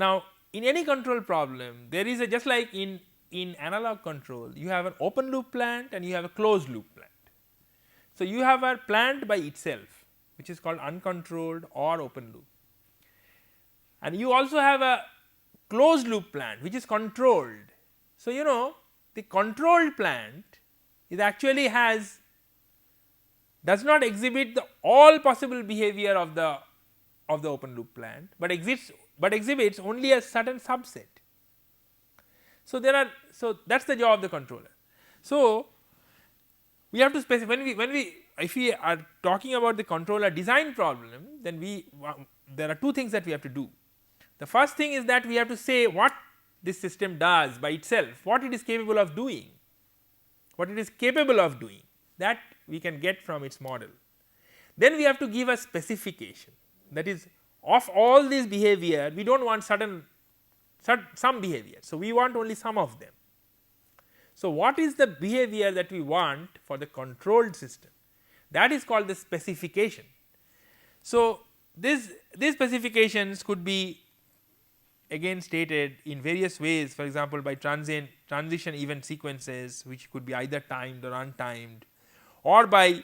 Now, in any control problem there is a, just like in analog control, you have an open loop plant and you have a closed loop plant. So, you have a plant by itself which is called uncontrolled or open loop, and you also have a closed loop plant which is controlled. So, you know, the controlled plant is actually does not exhibit the all possible behavior of the open loop plant, but exhibits only a certain subset. So, that is the job of the controller. So, we have to specify if we are talking about the controller design problem, then there are two things that we have to do. The first thing is that we have to say what this system does by itself, what it is capable of doing, that we can get from its model. Then we have to give a specification, that is, of all these behavior we do not want some behavior. So, we want only some of them. So, what is the behavior that we want for the controlled system? That is called the specification. So, these specifications could be again stated in various ways, for example, by transition event sequences, which could be either timed or untimed, or by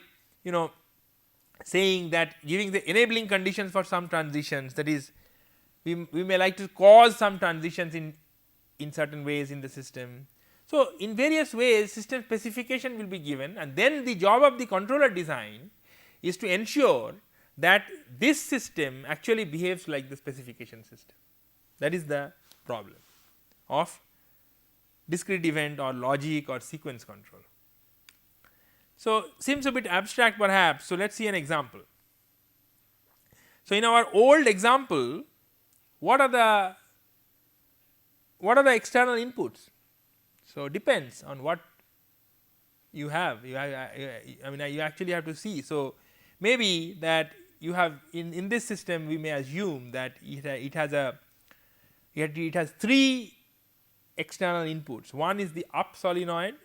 saying that giving the enabling conditions for some transitions, that is, we may like to cause some transitions in certain ways in the system. So, in various ways system specification will be given, and then the job of the controller design is to ensure that this system actually behaves like the specification system. That is the problem of discrete event or logic or sequence control. So, seems a bit abstract perhaps. So, let us see an example. So, in our old example, what are the external inputs? So, depends on what you have. You actually have to see. So, maybe that you have in this system we may assume that it has three external inputs. One is the up solenoid,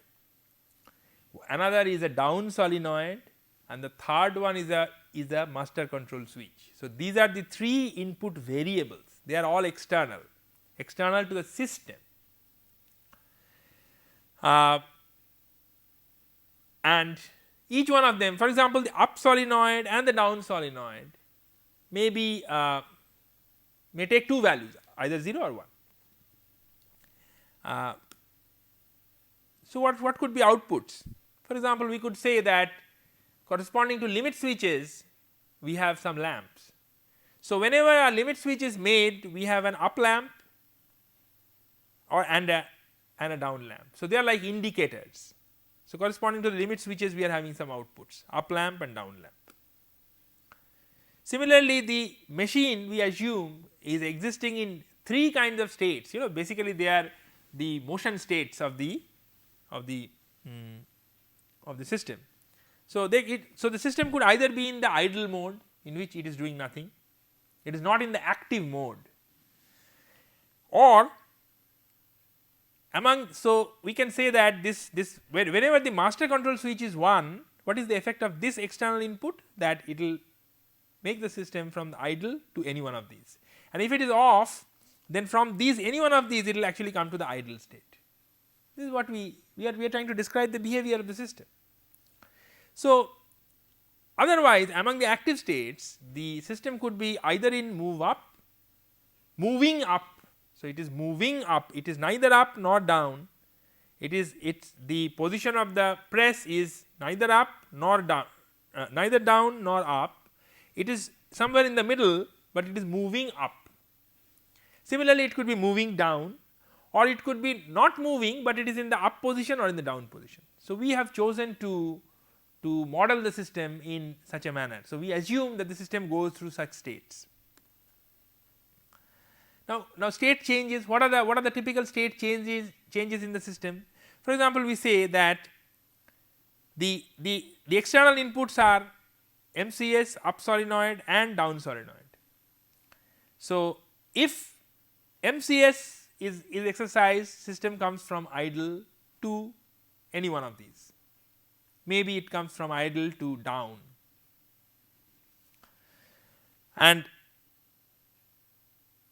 another is a down solenoid, and the third one is a master control switch. So, these are the three input variables, they are all external to the system. And each one of them, for example, the up solenoid and the down solenoid may take two values, either 0 or 1. So, what could be outputs? For example, we could say that corresponding to limit switches we have some lamps. So, whenever a limit switch is made, we have an up lamp and a down lamp. So, they are like indicators. So, corresponding to the limit switches we are having some outputs, up lamp and down lamp. Similarly, the machine we assume is existing in three kinds of states, basically they are the motion states of the system. So, the system could either be in the idle mode, in which it is doing nothing, it is not in the active mode, or so we can say that whenever the master control switch is 1, what is the effect of this external input? That it will make the system from the idle to any one of these, and if it is off, then from any one of these it will actually come to the idle state. This is what we are trying to describe the behavior of the system. So, otherwise among the active states the system could be either in moving up. So, it is moving up, it is neither up nor down, the position of the press is neither up nor down, neither down nor up, it is somewhere in the middle, but it is moving up. Similarly, it could be moving down, or it could be not moving, but it is in the up position or in the down position. So, we have chosen to model the system in such a manner. So, we assume that the system goes through such states. Now state changes, what are the typical state changes in the system? For example, we say that the external inputs are MCS, up solenoid and down solenoid. So, if MCS is exercised, system comes from idle to any one of these, maybe it comes from idle to down, and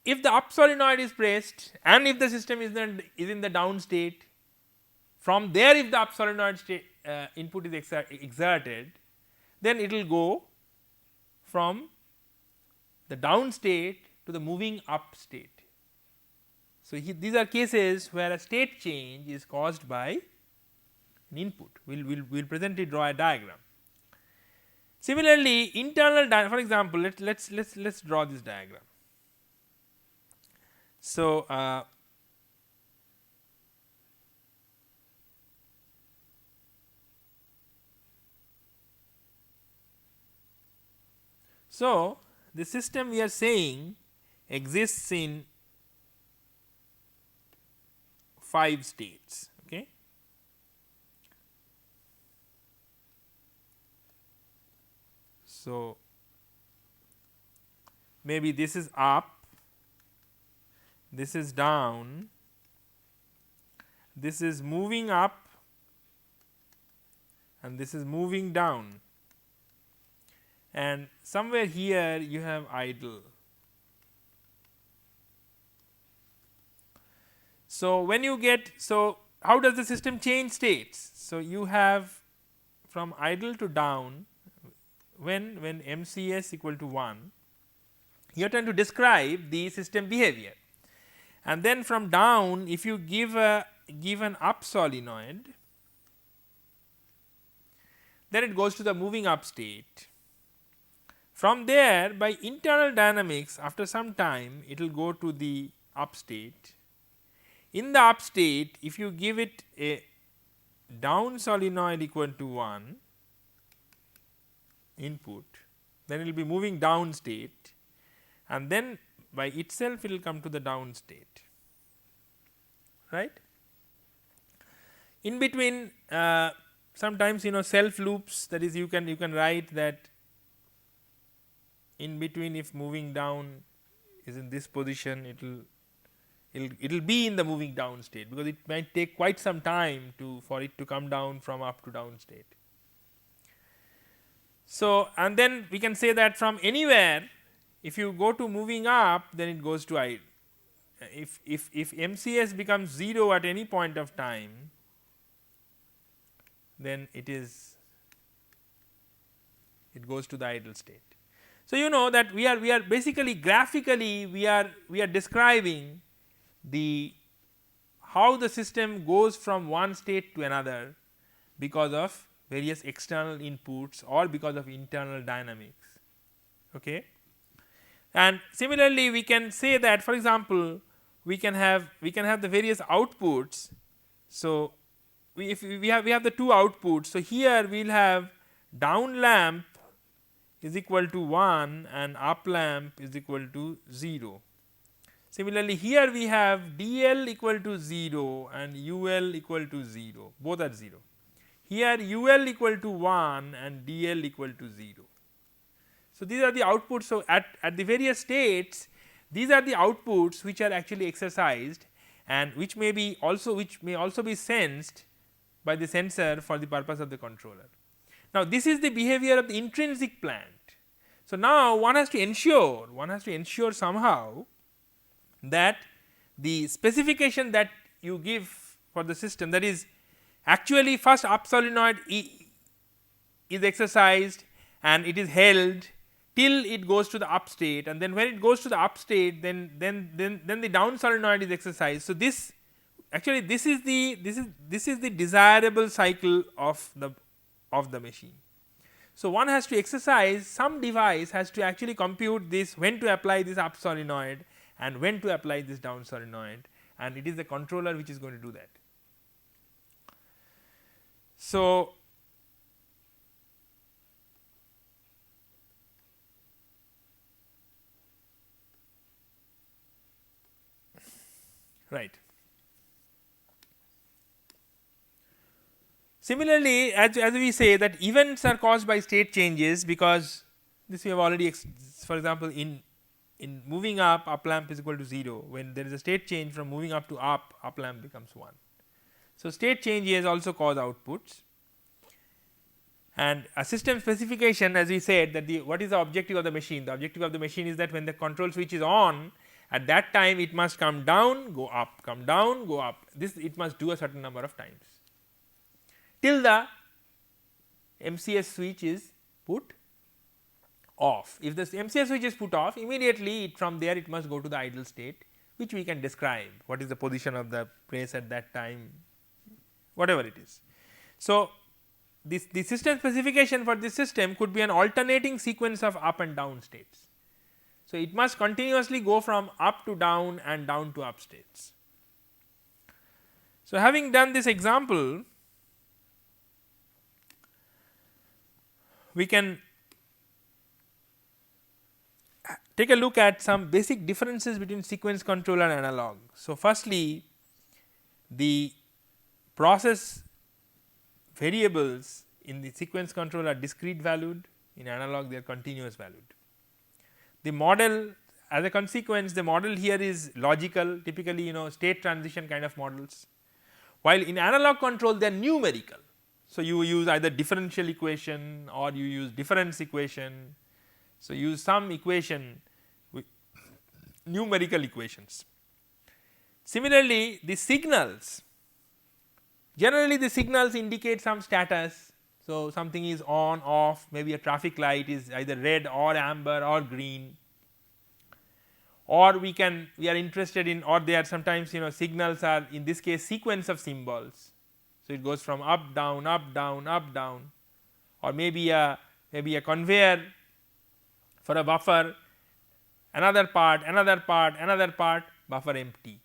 if the up solenoid is pressed and if the system is in the down state, from there if the up solenoid state input is exerted, then it will go from the down state to the moving up state. So, these are cases where a state change is caused by an input. We will presently draw a diagram. Similarly, internal for example, let's draw this diagram. So, the system we are saying exists in 5 states. Okay. So, maybe this is up, this is down, this is moving up, and this is moving down, and somewhere here you have idle. So, when you get, so how does the system change states? So, you have from idle to down when MCS equal to 1, you are trying to describe the system behavior, and then from down if you give an up solenoid, then it goes to the moving up state. From there by internal dynamics after some time it will go to the up state. In the up state if you give it a down solenoid equal to 1 input, then it will be moving down state, and then by itself it will come to the down state, right. In between sometimes self loops, that is you can write that in between if moving down is in this position, it will be in the moving down state, because it might take quite some time for it to come down from up to down state. So, and then we can say that from anywhere if you go to moving up, then it goes to idle. If MCS becomes 0 at any point of time, then it goes to the idle state. So, you know that we are basically graphically we are describing how the system goes from one state to another because of various external inputs or because of internal dynamics. Okay. And similarly we can say that, for example, we can have the various outputs. So, if we have the 2 outputs. So, here we will have down lamp is equal to 1 and up lamp is equal to 0. Similarly, here we have DL equal to 0 and UL equal to 0, both are 0. Here UL equal to 1 and DL equal to 0. So, these are the outputs. So, at the various states, these are the outputs which are actually exercised and which may also be sensed by the sensor for the purpose of the controller. Now, this is the behavior of the intrinsic plant. So, now one has to ensure somehow that the specification that you give for the system, that is actually first up solenoid is exercised and it is held till it goes to the up state, and then when it goes to the up state, then the down solenoid is exercised. So, this actually this is the desirable cycle of the machine. So, one has to exercise, some device has to actually compute this, when to apply this up solenoid and when to apply this down solenoid, and it is the controller which is going to do that. So, right. Similarly, as we say that events are caused by state changes, because this we have already for example, in moving up lamp is equal to 0, when there is a state change from moving up to up lamp becomes 1. So, state changes also cause outputs, and a system specification, as we said, that what is the objective of the machine? The objective of the machine is that when the control switch is on At that time it must come down, go up, come down, go up, this it must do a certain number of times till the MCS switch is put off. If the MCS switch is put off, immediately from there it must go to the idle state, which we can describe what is the position of the press at that time, whatever it is. So, the system specification for this system could be an alternating sequence of up and down states. So, it must continuously go from up to down and down to up states. So, having done this example, we can take a look at some basic differences between sequence control and analog. So, firstly, the process variables in the sequence control are discrete valued, in analog they are continuous valued. The model, as a consequence, the model here is logical, typically state transition kind of models, while in analog control they are numerical. So, you use either differential equation or you use difference equation. So, use some equation with numerical equations. Similarly, the signals, generally the signals indicate some status. So, something is on, off, maybe a traffic light is either red or amber or green, or we are interested in, or they are sometimes signals are in this case sequence of symbols. So, it goes from up down, up down, up down, or maybe a conveyor for a buffer, another part, another part, another part, buffer empty,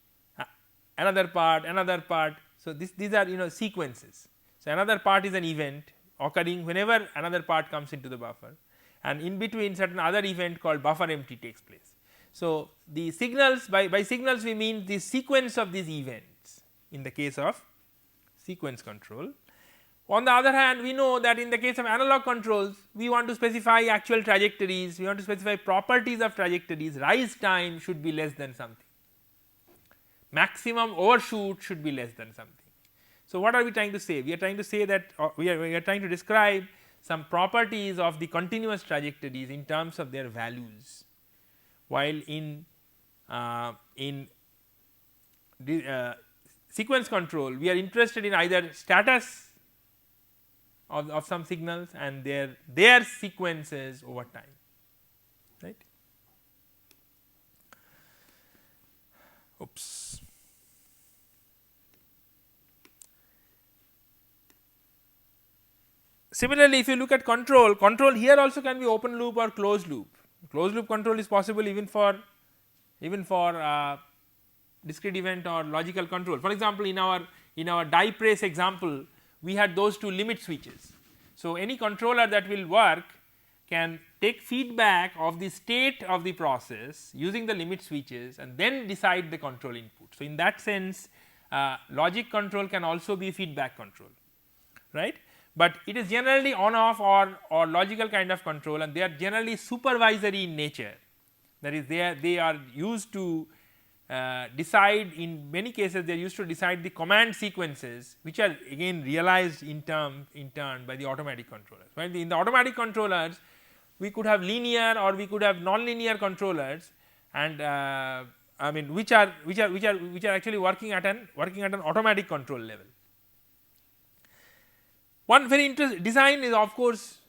another part, another part. So, these are sequences. So, another part is an event occurring whenever another part comes into the buffer, and in between certain other event called buffer empty takes place. So, the signals, by signals we mean the sequence of these events in the case of sequence control. On the other hand, we know that in the case of analog controls, we want to specify actual trajectories, we want to specify properties of trajectories, rise time should be less than something, maximum overshoot should be less than something. So, what are we trying to say? We are trying to say that we are trying to describe some properties of the continuous trajectories in terms of their values, while in sequence control we are interested in either status of some signals and their sequences over time, right. Oops. Similarly, if you look at control here also can be open loop or closed loop. Closed loop control is possible even for discrete event or logical control. For example, in our die press example, we had those two limit switches. So, any controller that will work can take feedback of the state of the process using the limit switches and then decide the control input. So, in that sense logic control can also be feedback control, right, but it is generally on off or logical kind of control, and they are generally supervisory in nature. That is, they are used to decide, in many cases they are used to decide the command sequences, which are again realized in turn by the automatic controllers. While in the automatic controllers we could have linear or we could have non-linear controllers, and I mean which are actually working at an automatic control level. One very interesting design is, of course,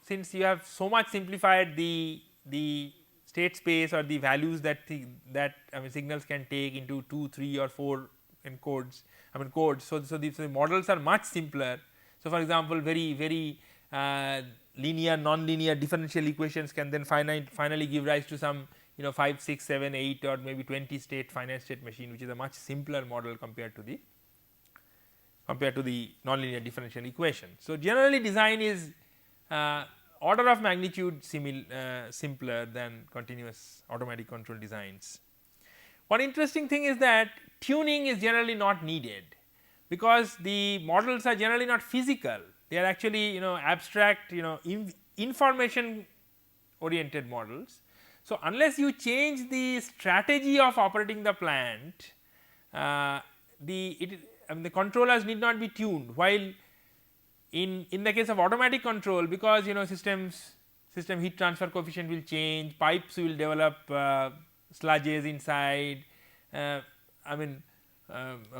since you have so much simplified the state space or the values that signals can take into 2, 3 or 4 codes. So, these models are much simpler. So, for example, very linear, non-linear differential equations can then finally give rise to some 5, 6, 7, 8 or maybe 20 state finite state machine, which is a much simpler model compared to the nonlinear differential equation. So, generally design is order of magnitude simpler than continuous automatic control designs. One interesting thing is that tuning is generally not needed, because the models are generally not physical, they are actually abstract information oriented models. So, unless you change the strategy of operating the plant, the controllers need not be tuned, while in the case of automatic control, because system heat transfer coefficient will change, pipes will develop sludges inside,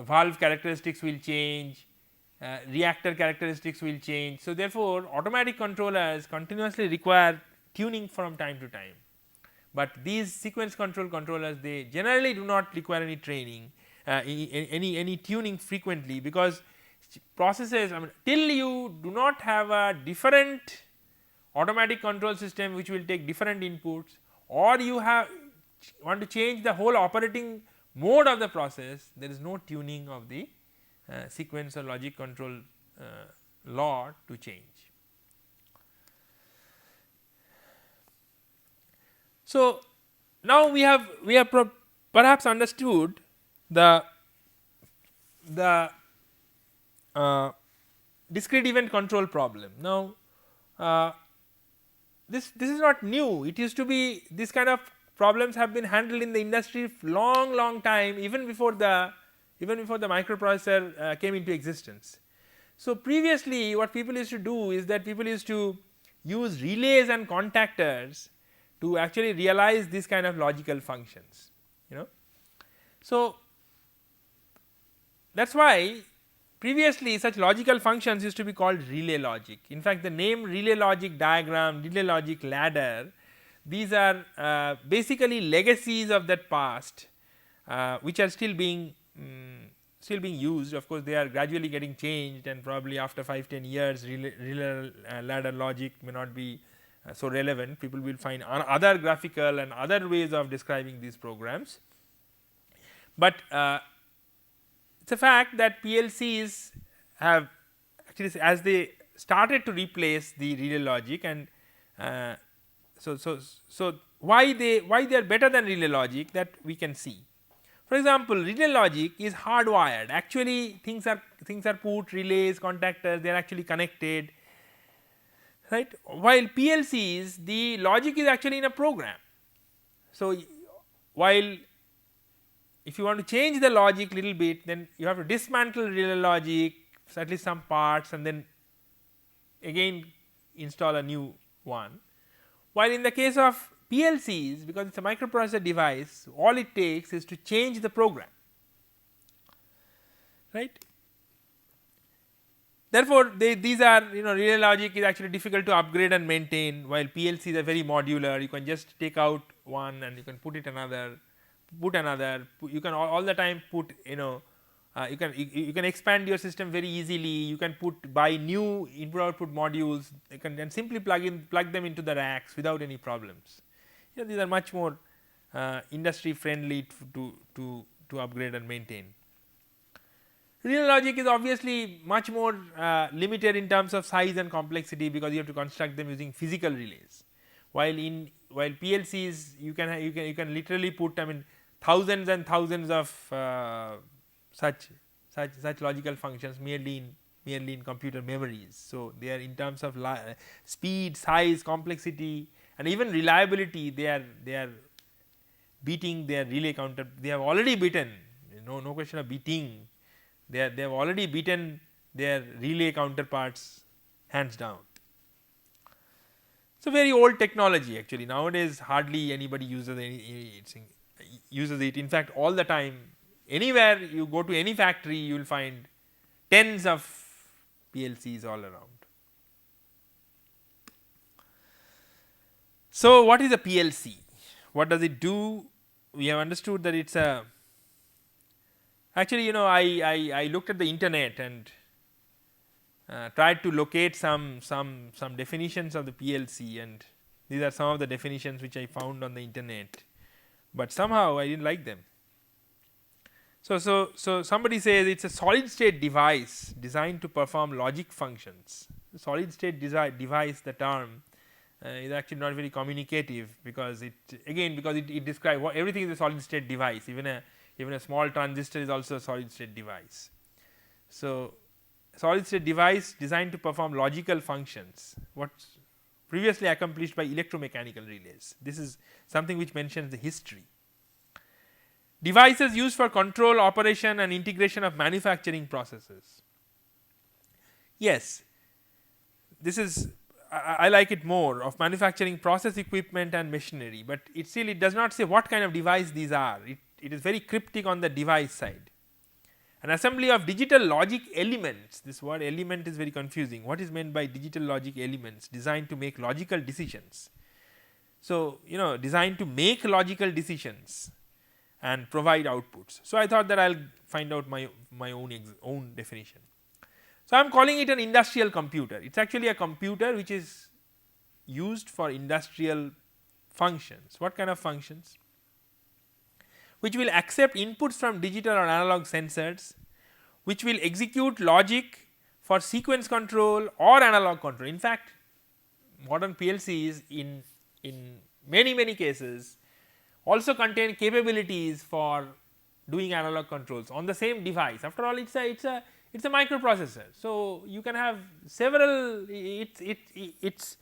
valve characteristics will change, reactor characteristics will change. So, therefore, automatic controllers continuously require tuning from time to time, but these sequence control controllers, they generally do not require any training, any tuning frequently, because processes, till you do not have a different automatic control system which will take different inputs, or you want to change the whole operating mode of the process, there is no tuning of the sequence or logic control law to change. So, now we have perhaps understood the discrete event control problem. Now, this is not new, it used to be, this kind of problems have been handled in the industry long time, even before the microprocessor came into existence. So, previously what people used to do is that people used to use relays and contactors to actually realize this kind of logical functions, you know. So, that is why previously such logical functions used to be called relay logic. In fact, the name relay logic diagram, relay logic ladder, these are basically legacies of that past, which are still being used. Of course, they are gradually getting changed, and probably after 5-10 years relay ladder logic may not be so relevant. People will find other graphical and other ways of describing these programs, but it is a fact that PLCs have actually, as they started to replace the relay logic, and so why they are better than relay logic, that we can see. For example, relay logic is hardwired, actually things are put, relays, contactors, they are actually connected, right, while PLCs, the logic is actually in a program. So, while if you want to change the logic little bit, then you have to dismantle relay logic, at least some parts, and then again install a new one. While in the case of PLCs, because it is a microprocessor device, all it takes is to change the program, right. Therefore, these are, relay logic is actually difficult to upgrade and maintain, while PLCs are very modular. You can just take out one and you can put it another, you can all the time put, you can expand your system very easily. You can buy new input output modules, you can then simply plug them into the racks without any problems. These are much more industry friendly to upgrade and maintain. Relay logic is obviously much more limited in terms of size and complexity, because you have to construct them using physical relays, while PLCs you can literally put, thousands and thousands of such logical functions merely in computer memories. So, they are in terms of speed, size, complexity, and even reliability, they are beating their relay counter. They have already beaten, no question of beating, they have already beaten their relay counterparts hands down. So, very old technology actually. Nowadays hardly anybody uses it. In fact, all the time, anywhere you go to any factory, you will find tens of PLCs all around. So, what is a PLC? What does it do? We have understood that it is a, actually I looked at the internet and tried to locate some definitions of the PLC, and these are some of the definitions which I found on the internet, but somehow I did not like them. So somebody says it is a solid state device designed to perform logic functions. Solid state device, the term is actually not very communicative, because it describes everything is a solid state device, even a small transistor is also a solid state device. So, solid state device designed to perform logical functions, what's previously accomplished by electromechanical relays. This is something which mentions the history. Devices used for control, operation and integration of manufacturing processes. Yes, this is I like it more, of manufacturing process equipment and machinery, but it does not say what kind of device these are. It is very cryptic on the device side. An assembly of digital logic elements, this word element is very confusing. What is meant by digital logic elements? Designed to make logical decisions. So, designed to make logical decisions and provide outputs. So, I thought that I will find out my own definition. So, I am calling it an industrial computer. It is actually a computer which is used for industrial functions. What kind of functions? Which will accept inputs from digital or analog sensors, which will execute logic for sequence control or analog control. In fact, modern PLCs in many cases also contain capabilities for doing analog controls on the same device. After all, it's a microprocessor. So, you can have several, its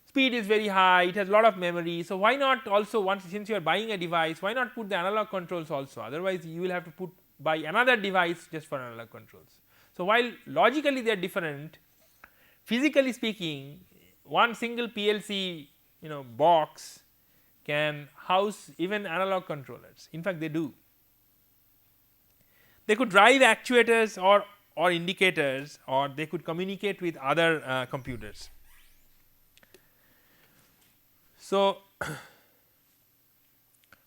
speed is very high, it has lot of memory. So, why not also, since you are buying a device, why not put the analog controls also, otherwise you will have to buy another device just for analog controls. So, while logically they are different, physically speaking, one single PLC box can house even analog controllers. In fact, they do. They could drive actuators or indicators, or they could communicate with other computers. So,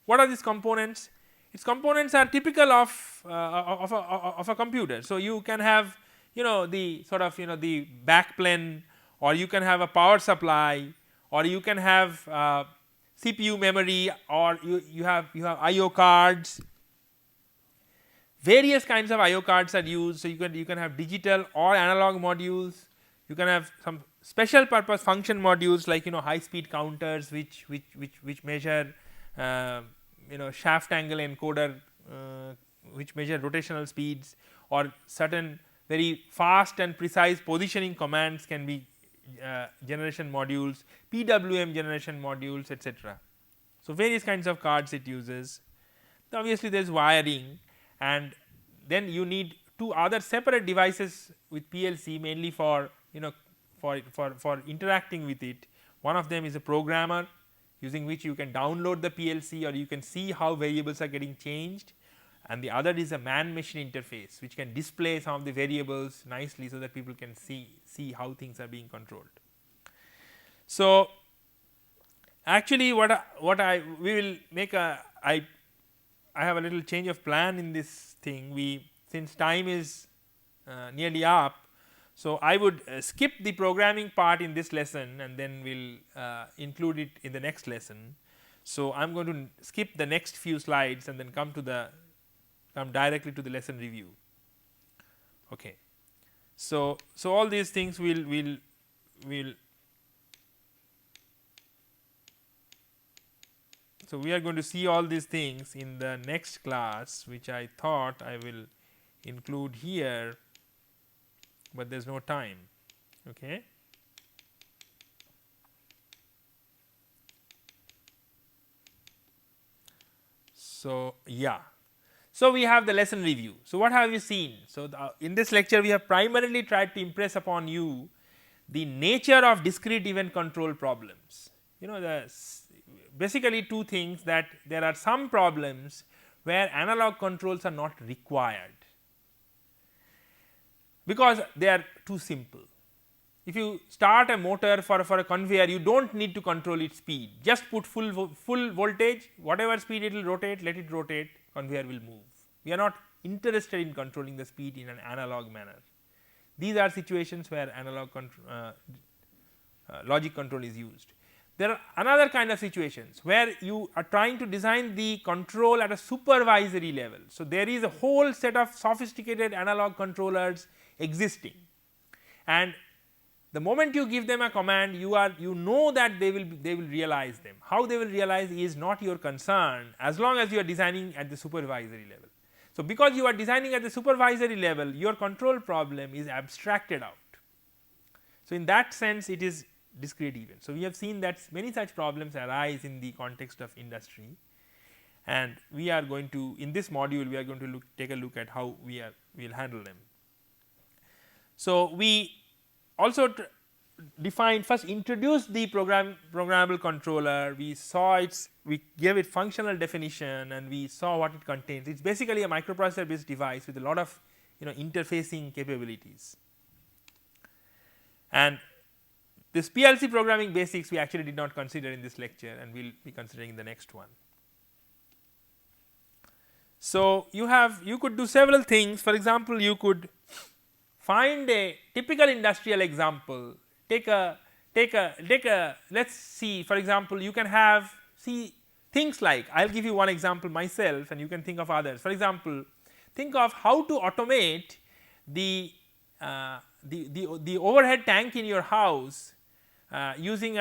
what are these components? Its components are typical of a computer. So, you can have the sort of the backplane, or you can have a power supply, or you can have CPU memory, or you have IO cards. Various kinds of IO cards are used. So, you can have digital or analog modules. You can have some special purpose function modules like high speed counters which measure shaft angle encoder which measure rotational speeds, or certain very fast and precise positioning commands can be generation modules, PWM generation modules, etc. So, various kinds of cards it uses. Obviously, there is wiring, and then you need two other separate devices with PLC mainly for for interacting with it. One of them is a programmer using which you can download the PLC, or you can see how variables are getting changed, and the other is a man machine interface which can display some of the variables nicely so that people can see how things are being controlled. So, actually we will make I have a little change of plan in this thing. Since time is nearly up, so I would skip the programming part in this lesson, and then we will include it in the next lesson. So, I am going to skip the next few slides and then come directly to the lesson review. Okay. So all these things will so we are going to see all these things in the next class, which I thought I will include here, but there is no time. Okay. So, yeah. So, we have the lesson review. So, what have you seen? So, in this lecture we have primarily tried to impress upon you the nature of discrete event control problems. Basically two things, that there are some problems where analog controls are not required because they are too simple. If you start a motor for a conveyor, you do not need to control its speed, just put full voltage, whatever speed it will rotate, let it rotate, conveyor will move. We are not interested in controlling the speed in an analog manner. These are situations where analog logic control is used. There are another kind of situations where you are trying to design the control at a supervisory level. So, there is a whole set of sophisticated analog controllers existing, and the moment you give them a command, you know that they will realize them. How they will realize is not your concern, as long as you are designing at the supervisory level. So, because you are designing at the supervisory level, your control problem is abstracted out. So, in that sense it is discrete event. So, we have seen that many such problems arise in the context of industry, and we are going to, in this module we are going to take a look at how we will handle them. So, we also defined, first introduced the programmable controller, we saw its, we gave it functional definition and we saw what it contains. It is basically a microprocessor based device with a lot of interfacing capabilities. And this PLC programming basics we actually did not consider in this lecture, and we will be considering in the next one. So, you could do several things. For example, you could find a typical industrial example, take a let us see, for example, you can have things like, I will give you one example myself and you can think of others. For example, think of how to automate the overhead tank in your house using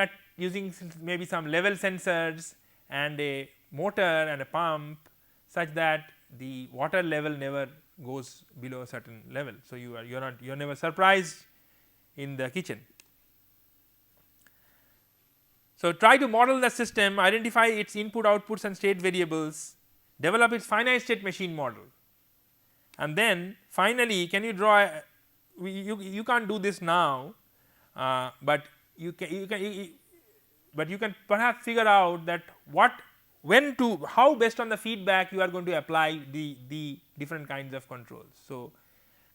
maybe some level sensors and a motor and a pump, such that the water level never goes below a certain level. So, you are never surprised in the kitchen. So, try to model the system, identify its input, outputs and state variables, develop its finite state machine model, and then finally, can you draw you can't do this now, but you can perhaps figure out that how based on the feedback you are going to apply the different kinds of controls. So,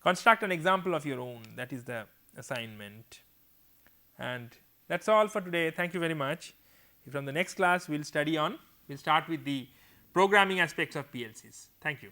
construct an example of your own, that is the assignment, and that is all for today. Thank you very much. From the next class we will start with the programming aspects of PLCs. Thank you.